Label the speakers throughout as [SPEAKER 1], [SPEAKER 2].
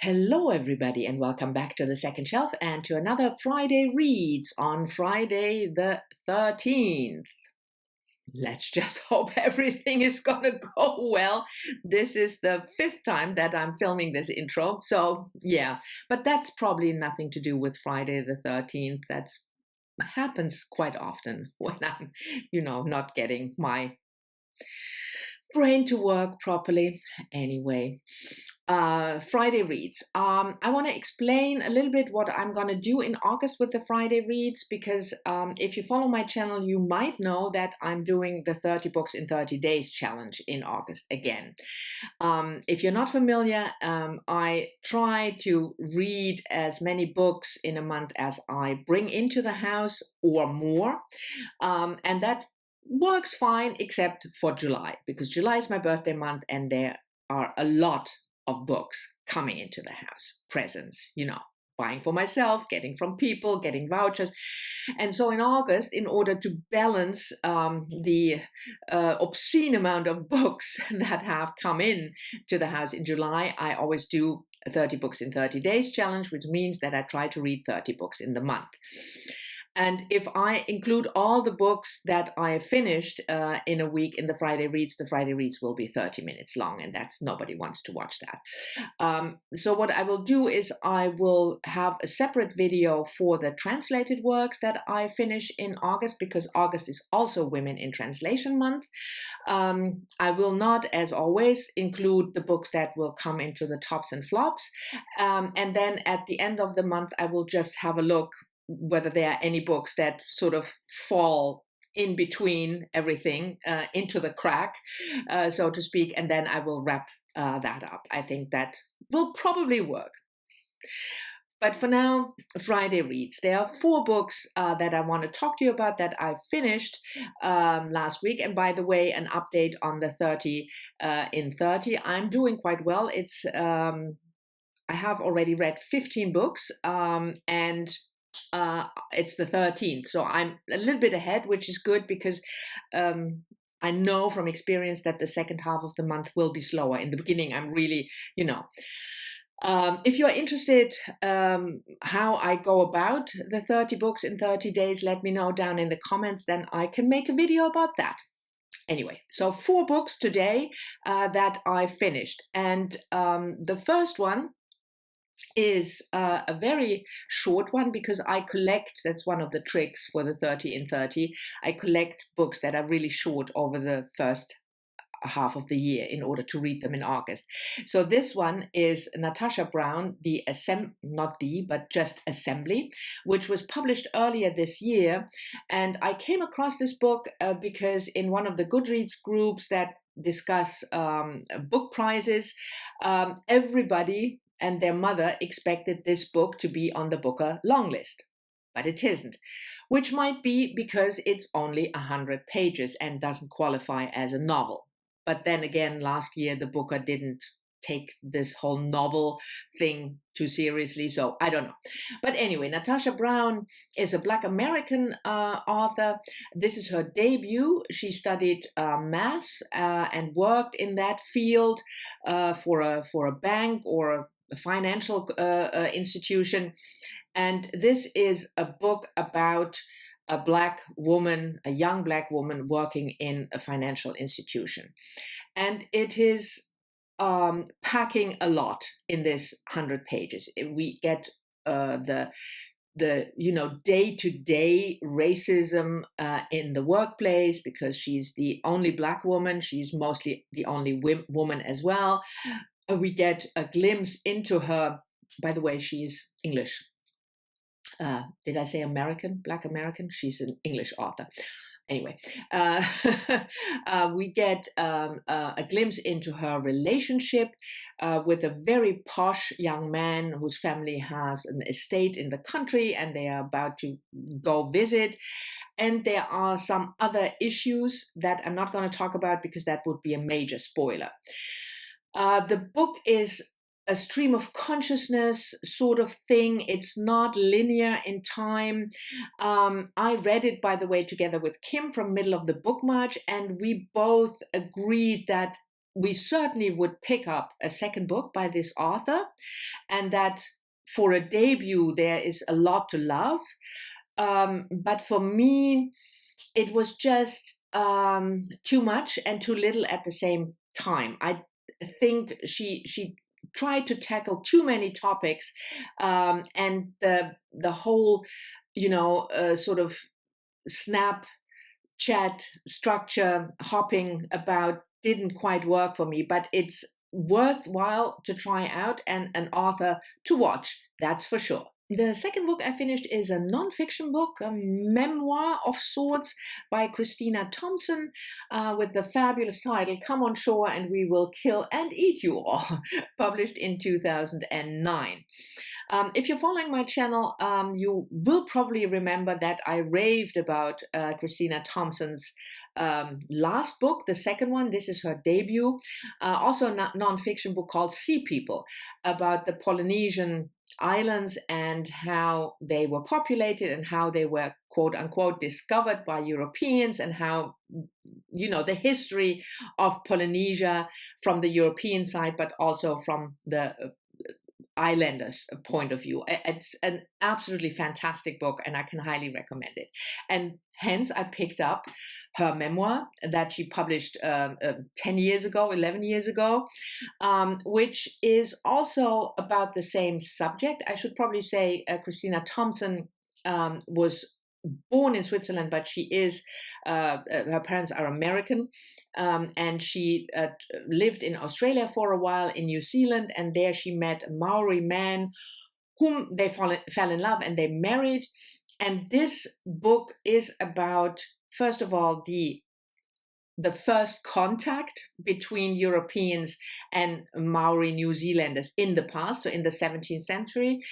[SPEAKER 1] Hello, everybody, and welcome back to the second shelf and to another Friday Reads on Friday the 13th. Let's just hope everything is gonna go well. This is the 5th time that I'm filming this intro, so yeah, but that's probably nothing to do with Friday the 13th. That happens quite often when I'm, not getting my brain to work properly. Anyway, Friday Reads. I want to explain a little bit what I'm going to do in August with the Friday Reads, because if you follow my channel, you might know that I'm doing the 30 books in 30 days challenge in August again. If you're not familiar, I try to read as many books in a month as I bring into the house or more, and that works fine except for July, because July is my birthday month and there are a lot of books coming into the house, presents, buying for myself, getting from people, getting vouchers. And so in August, in order to balance the obscene amount of books that have come in to the house in July, I always do a 30 books in 30 days challenge, which means that I try to read 30 books in the month. And if I include all the books that I have finished in a week in the Friday Reads will be 30 minutes long, and nobody wants to watch that. So what I will do is I will have a separate video for the translated works that I finish in August, because August is also Women in Translation Month. I will not, as always, include the books that will come into the tops and flops. And then at the end of the month, I will just have a look whether there are any books that sort of fall in between everything, into the crack, so to speak, and then I will wrap that up. I think that will probably work. But for now, Friday Reads. There are 4 books that I want to talk to you about that I finished last week. And by the way, an update on the 30 in 30. I'm doing quite well. I have already read 15 books, and it's the 13th, so I'm a little bit ahead, which is good, because I know from experience that the second half of the month will be slower. In the beginning, I'm really, if you're interested how I go about the 30 books in 30 days, let me know down in the comments, then I can make a video about that. Anyway, so 4 books today that I finished, and the first one is a very short one, because I collect, that's one of the tricks for the 30 in 30, I collect books that are really short over the first half of the year in order to read them in August. So this one is Natasha Brown, just Assembly, which was published earlier this year. And I came across this book because in one of the Goodreads groups that discuss book prizes, everybody and their mother expected this book to be on the Booker long list, but it isn't, which might be because it's only 100 pages and doesn't qualify as a novel. But then again, last year the Booker didn't take this whole novel thing too seriously, so I don't know. But anyway, Natasha Brown is a Black American author. This is her debut. She studied math and worked in that field for a bank or a financial institution. And this is a book about a Black woman, a young Black woman working in a financial institution. And it is packing a lot in this 100 pages. We get the day-to-day racism in the workplace, because she's the only Black woman. She's mostly the only woman as well. We get a glimpse into her. By the way, she's English. Did I say American? Black American? She's an English author. Anyway, we get a glimpse into her relationship with a very posh young man whose family has an estate in the country, and they are about to go visit. And there are some other issues that I'm not going to talk about, because that would be a major spoiler. The book is a stream of consciousness sort of thing. It's not linear in time. I read it, by the way, together with Kim from Middle of the Book March, and we both agreed that we certainly would pick up a second book by this author, and that for a debut there is a lot to love. But for me, it was just too much and too little at the same time. I think she tried to tackle too many topics, and the whole, sort of Snapchat structure hopping about didn't quite work for me. But it's worthwhile to try out and an author to watch, that's for sure. The second book I finished is a non-fiction book, a memoir of sorts by Christina Thompson, with the fabulous title Come on Shore and We Will Kill and Eat You All, published in 2009. If you're following my channel, you will probably remember that I raved about Christina Thompson's last book, the second one. This is her debut. Also a non-fiction book called Sea People, about the Polynesian islands and how they were populated and how they were, quote unquote, discovered by Europeans, and how, the history of Polynesia from the European side, but also from the islanders' point of view. It's an absolutely fantastic book, and I can highly recommend it. And hence I picked up her memoir that she published 11 years ago, which is also about the same subject. I should probably say Christina Thompson was born in Switzerland, but she is, her parents are American, and she lived in Australia for a while, in New Zealand, and there she met a Maori man whom they fell in love, and they married. And this book is about, first of all, the first contact between Europeans and Maori New Zealanders in the past, so in the 17th century,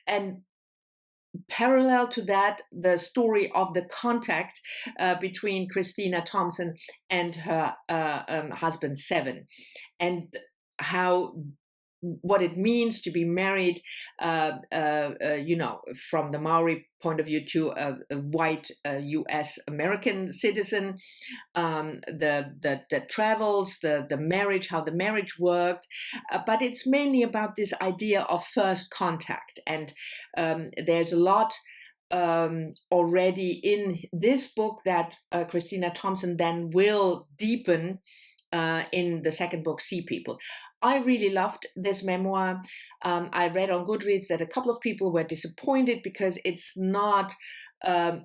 [SPEAKER 1] and parallel to that, the story of the contact between Christina Thompson and her husband Seven, and what it means to be married, from the Maori point of view to a white U.S. American citizen, the travels, the marriage, how the marriage worked, but it's mainly about this idea of first contact, and there's a lot already in this book that Christina Thompson then will deepen in the second book, Sea People. I really loved this memoir. I read on Goodreads that a couple of people were disappointed because it's not, a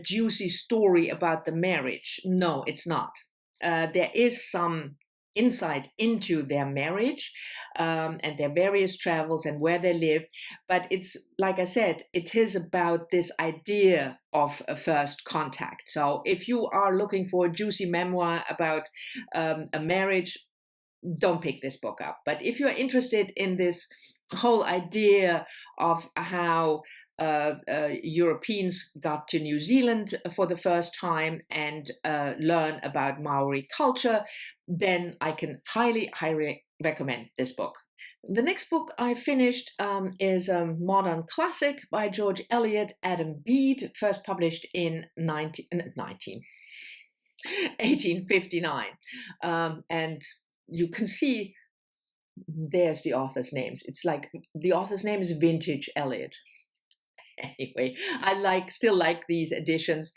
[SPEAKER 1] juicy story about the marriage. No, it's not. There is some insight into their marriage and their various travels and where they live. But it's, like I said, it is about this idea of a first contact. So if you are looking for a juicy memoir about a marriage, don't pick this book up. But if you're interested in this whole idea of how Europeans got to New Zealand for the first time and learn about Maori culture, then I can highly recommend this book. The next book I finished is a modern classic by George Eliot, Adam Bede, first published in 1859. And you can see there's the author's names. It's like the author's name is Vintage Eliot. Anyway, I still like these editions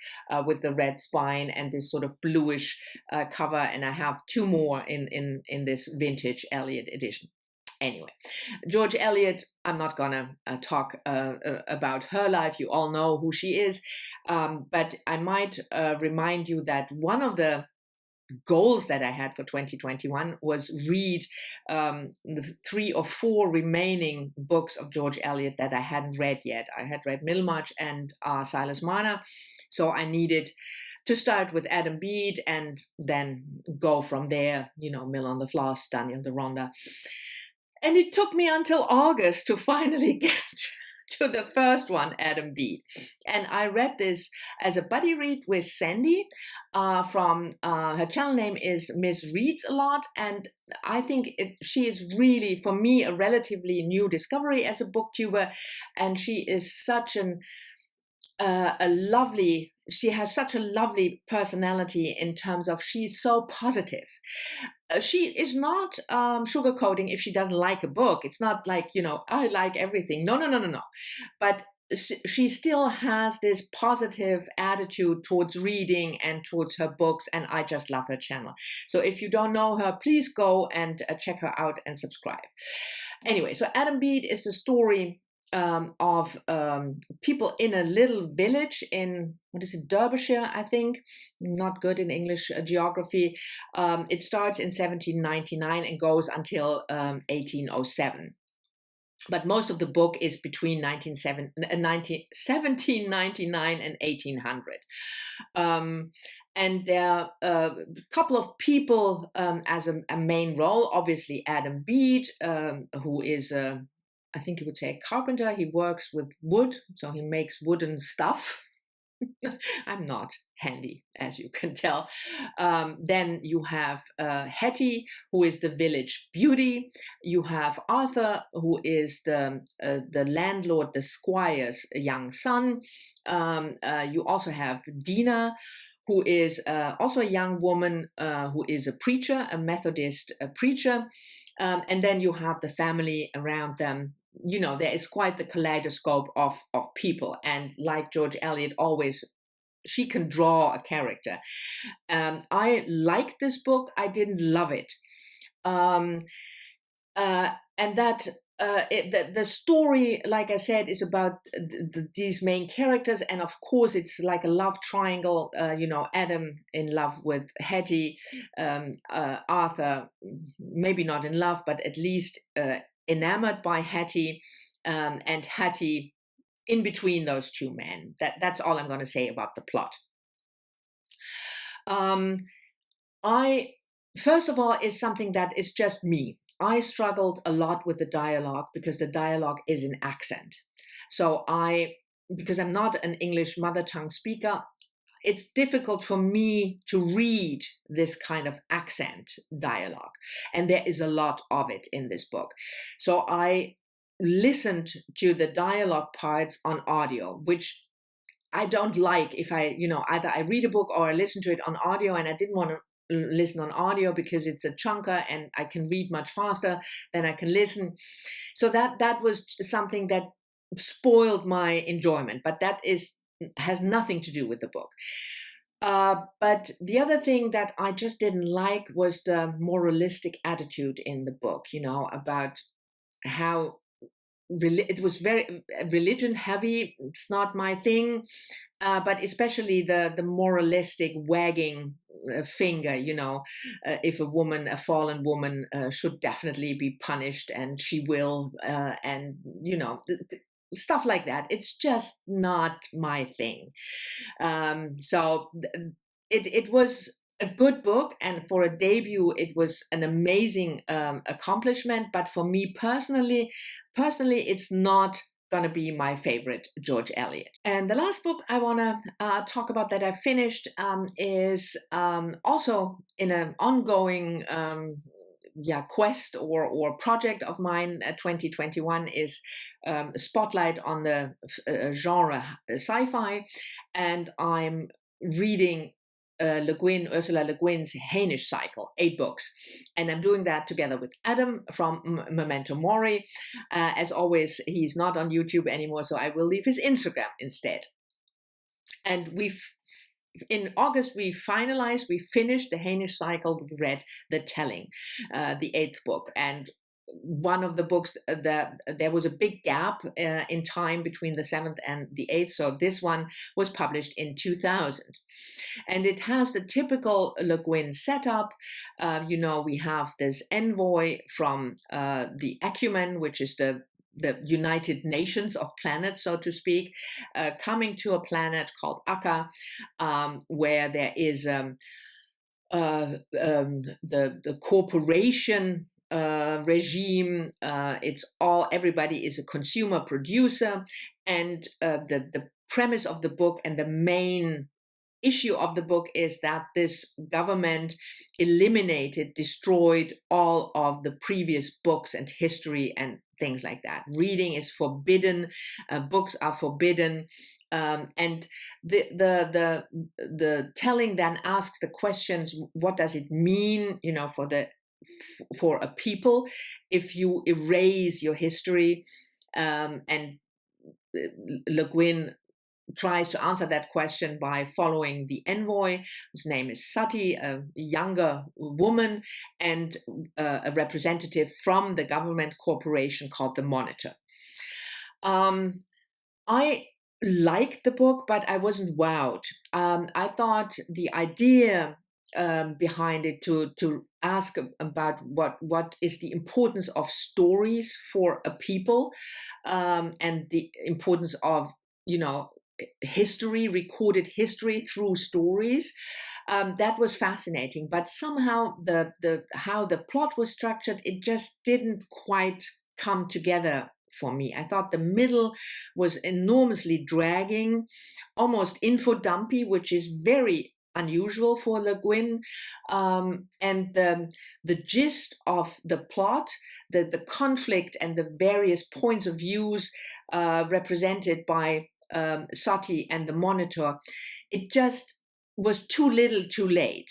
[SPEAKER 1] with the red spine and this sort of bluish cover, and I have two more in this Vintage Eliot edition. Anyway, George Eliot, I'm not gonna talk about her life. You all know who she is, but I might remind you that one of the goals that I had for 2021 was read the 3 or 4 remaining books of George Eliot that I hadn't read yet. I had read Middlemarch and Silas Marner, so I needed to start with Adam Bede and then go from there, Mill on the Floss, Daniel Deronda. And it took me until August to finally get to the first one, Adam Bede. And I read this as a buddy read with Sandy from her channel name is Miss Reads a Lot. And I think she is really, for me, a relatively new discovery as a booktuber. And she is such a lovely she has such a lovely personality in terms of she's so positive. She is not sugarcoating if she doesn't like a book. It's not like, I like everything. No, no, no, no, no. But she still has this positive attitude towards reading and towards her books, and I just love her channel. So if you don't know her, please go and check her out and subscribe. Anyway, so Adam Bede is the story of people in a little village in, what is it, Derbyshire, I think. Not good in English geography. It starts in 1799 and goes until 1807. But most of the book is between 1799 and 1800. And there are a couple of people as a main role. Obviously, Adam Bede, who is I think you would say a carpenter. He works with wood, so he makes wooden stuff. I'm not handy, as you can tell. Then you have Hetty, who is the village beauty. You have Arthur, who is the landlord, the squire's young son. You also have Dina, who is also a young woman who is a preacher, a Methodist preacher. And then you have the family around them. There is quite the kaleidoscope of people. And like George Eliot always, she can draw a character. I liked this book. I didn't love it. And that the story, like I said, is about these main characters. And of course, it's like a love triangle, Adam in love with Hetty, Arthur, maybe not in love, but at least enamored by Hetty, and Hetty in between those two men. That's all I'm going to say about the plot. First of all, is something that is just me. I struggled a lot with the dialogue because the dialogue is in accent. So because I'm not an English mother tongue speaker, it's difficult for me to read this kind of accent dialogue. And there is a lot of it in this book. So I listened to the dialogue parts on audio, which I don't like. If either I read a book or I listen to it on audio, and I didn't want to listen on audio because it's a chunker and I can read much faster than I can listen. So that was something that spoiled my enjoyment, but that has nothing to do with the book. But the other thing that I just didn't like was the moralistic attitude in the book, about how it was very religion heavy. It's not my thing, but especially the moralistic wagging finger, if a fallen woman should definitely be punished, and she will, and stuff like that. It's just not my thing. So it was a good book, and for a debut, it was an amazing accomplishment. But for me personally, it's not going to be my favorite George Eliot. And the last book I want to talk about that I finished is also in an ongoing quest or project of mine. 2021 is Spotlight on the genre sci-fi, and I'm reading Ursula Le Guin's Hainish Cycle, 8 books. And I'm doing that together with Adam from Memento Mori. As always, he's not on YouTube anymore, so I will leave his Instagram instead. And in August, we finished the Hainish Cycle. We read The Telling, the 8th book. And one of the books, there was a big gap in time between the 7th and the 8th. So this one was published in 2000. And it has the typical Le Guin setup. We have this envoy from the Ecumen, which is the United Nations of planets, so to speak, coming to a planet called Akka, where there is the corporation regime. Everybody is a consumer producer, and the premise of the book and the main issue of the book is that this government destroyed all of the previous books and history and things like that. Reading is forbidden, books are forbidden, and the telling then asks the questions: what does it mean, for a people if you erase your history? And Le Guin tries to answer that question by following the envoy, whose name is Sati, a younger woman, and a representative from the government corporation called the Monitor. I liked the book, but I wasn't wowed. I thought the idea behind it to ask about what is the importance of stories for a people, and the importance of history, recorded history through stories. That was fascinating, but somehow how the plot was structured, it just didn't quite come together for me. I thought the middle was enormously dragging, almost info dumpy, which is very unusual for Le Guin, and the gist of the plot, the conflict and the various points of views represented by Sati and the Monitor, it just was too little too late.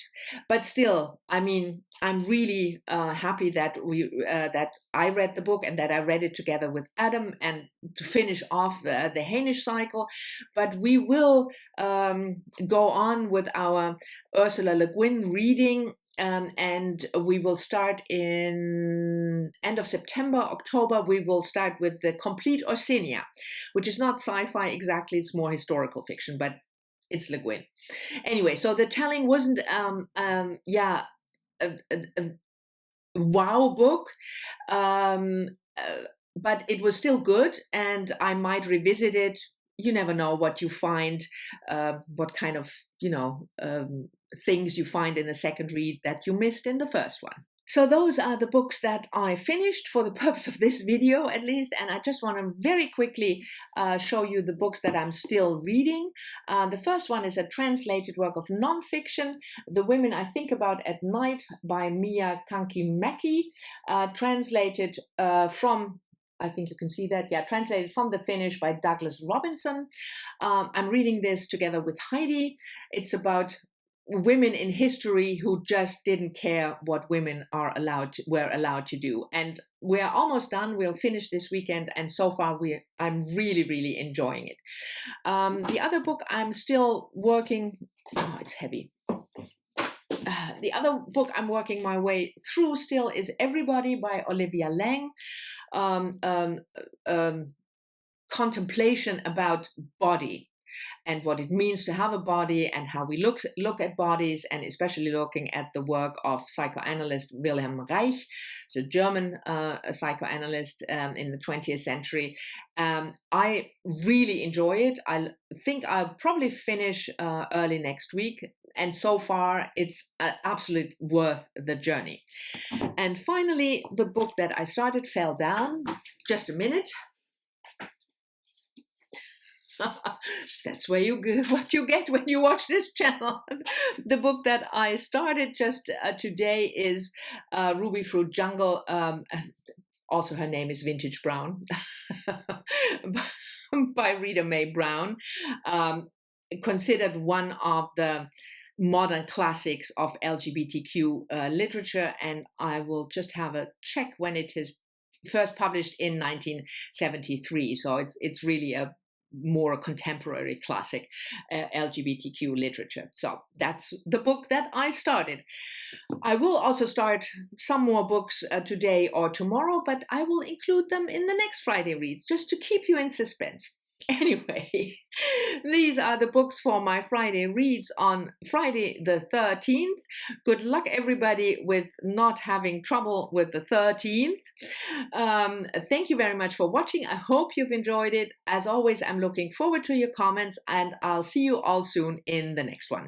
[SPEAKER 1] But still, I mean, I'm really happy that that I read the book and that I read it together with Adam, and to finish off the Hainish cycle. But we will go on with our Ursula Le Guin reading, and we will start in end of September, October. We will start with the complete Orsenia, which is not sci-fi exactly, it's more historical fiction, but it's Le Guin. Anyway, so the telling wasn't a wow book, but it was still good, and I might revisit it. You never know what you find, what kind of things you find in the second read that you missed in the first one. So those are the books that I finished for the purpose of this video, at least. And I just want to very quickly show you the books that I'm still reading. The first one is a translated work of nonfiction, The Women I Think About at Night by Mia Kankimäki, translated from, I think you can see that, yeah, translated from the Finnish by Douglas Robinson. I'm reading this together with Heidi. It's about women in history who just didn't care what women were allowed to do. And we're almost done. We'll finish this weekend, and so far I'm really enjoying it. The other book I'm still working, oh, it's heavy. The other book I'm working my way through still is Everybody by Olivia Laing. Contemplation about body and what it means to have a body, and how we look at bodies, and especially looking at the work of psychoanalyst Wilhelm Reich, so German psychoanalyst in the 20th century. I really enjoy it. I think I'll probably finish early next week, and so far it's absolutely worth the journey. And finally, the book that I started fell down. Just a minute. That's what you get when you watch this channel. The book that I started just today is Ruby Fruit Jungle. Also, her name is Vintage Brown, by Rita Mae Brown. Considered one of the modern classics of LGBTQ literature, and I will just have a check when it is first published in 1973. So it's really a more contemporary classic LGBTQ literature. So that's the book that I started. I will also start some more books today or tomorrow, but I will include them in the next Friday Reads, just to keep you in suspense. Anyway, these are the books for my Friday Reads on Friday the 13th. Good luck, everybody, with not having trouble with the 13th. Thank you very much for watching. I hope you've enjoyed it. As always, I'm looking forward to your comments, and I'll see you all soon in the next one.